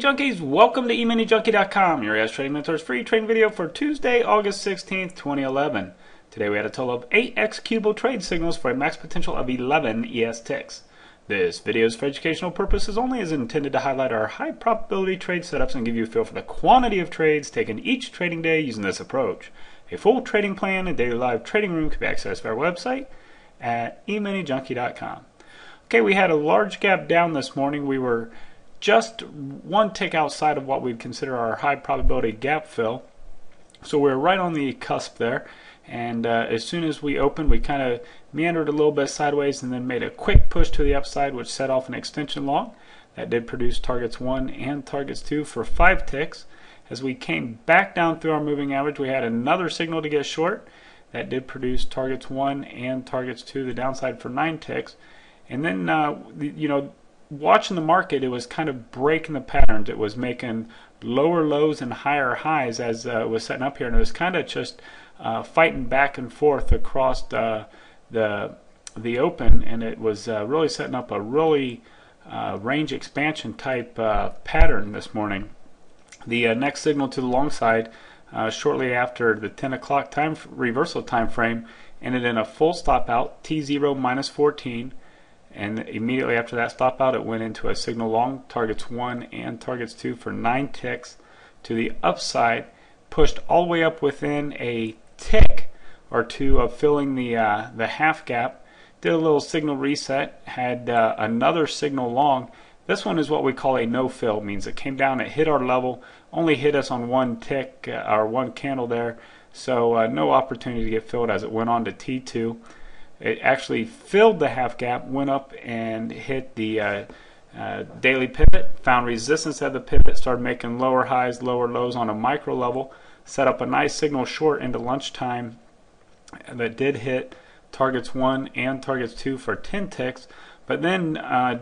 Junkies, welcome to EminiJunkie.com, your trading mentor's free trading video for Tuesday, August 16th, 2011. Today we had a total of 8 executable trade signals for a max potential of 11 ES ticks. This video is for educational purposes only, is intended to highlight our high probability trade setups and give you a feel for the quantity of trades taken each trading day using this approach. A full trading plan and daily live trading room can be accessed by our website at EminiJunkie.com. Okay, we had a large gap down this morning. We were just one tick outside of what we'd consider our high probability gap fill. So we're right on the cusp there. And as soon as we opened, we kind of meandered a little bit sideways and then made a quick push to the upside, which set off an extension long. That did produce targets 1 and targets 2 for 5 ticks. As we came back down through our moving average, we had another signal to get short. That did produce targets 1 and targets 2, the downside for 9 ticks. And then, watching the market, it was kind of breaking the patterns. It was making lower lows and higher highs as it was setting up here, and it was kind of just fighting back and forth across the open, and it was really setting up a really range expansion type pattern this morning. The next signal to the long side, shortly after the 10 o'clock reversal time frame, ended in a full stop out, T0 minus 14. And immediately after that stop out, it went into a signal long, targets 1 and targets 2 for 9 ticks to the upside, pushed all the way up within a tick or two of filling the half gap, did a little signal reset, had another signal long. This one is what we call a no fill, means it came down, it hit our level, only hit us on one tick or one candle there, so no opportunity to get filled as it went on to T2. It actually filled the half gap, went up and hit the daily pivot, found resistance at the pivot, started making lower highs, lower lows on a micro level, set up a nice signal short into lunchtime that did hit targets 1 and targets 2 for 10 ticks. But then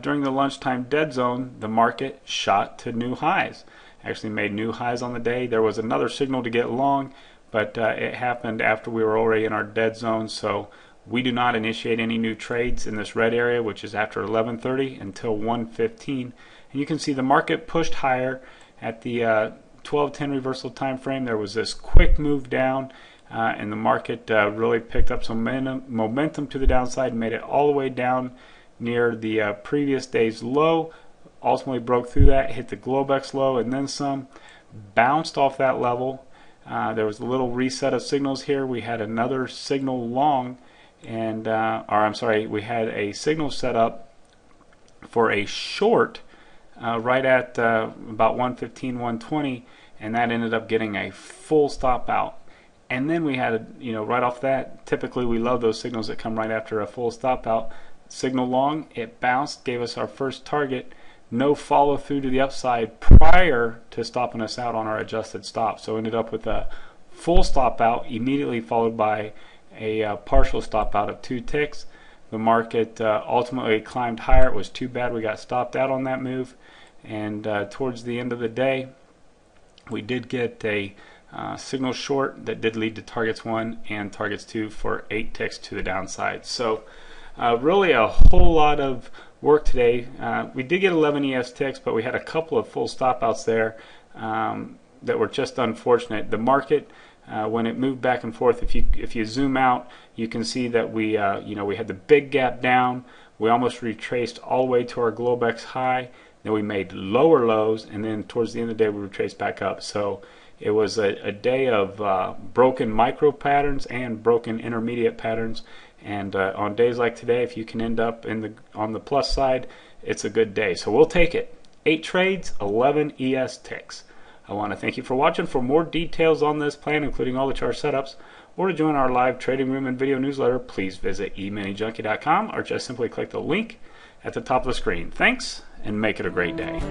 during the lunchtime dead zone, the market shot to new highs. Actually made new highs on the day. There was another signal to get long, but it happened after we were already in our dead zone, so we do not initiate any new trades in this red area, which is after 11:30 until 1:15. And you can see the market pushed higher at the 12:10 reversal time frame. There was this quick move down, and the market really picked up some momentum to the downside, made it all the way down near the previous day's low. Ultimately broke through that, hit the Globex low, and then some. Bounced off that level. There was a little reset of signals here. We had another signal long. And we had a signal set up for a short right at about 115, 120, and that ended up getting a full stop out. And then we had right off that, typically we love those signals that come right after a full stop out. Signal long, it bounced, gave us our first target, no follow through to the upside prior to stopping us out on our adjusted stop. So ended up with a full stop out, immediately followed by a partial stop out of 2 ticks. The market ultimately climbed higher. It was too bad we got stopped out on that move, and towards the end of the day we did get a signal short that did lead to targets 1 and targets 2 for 8 ticks to the downside. So really a whole lot of work today. We did get 11 ES ticks, but we had a couple of full stop outs there that were just unfortunate. The market, when it moved back and forth, if you zoom out, you can see that we had the big gap down. We almost retraced all the way to our Globex high. Then we made lower lows, and then towards the end of the day we retraced back up. So it was a day of broken micro patterns and broken intermediate patterns. And on days like today, if you can end up on the plus side, it's a good day. So we'll take it. 8 trades, 11 ES ticks. I want to thank you for watching. For more details on this plan, including all the chart setups, or to join our live trading room and video newsletter, please visit EminiJunkie.com or just simply click the link at the top of the screen. Thanks, and make it a great day.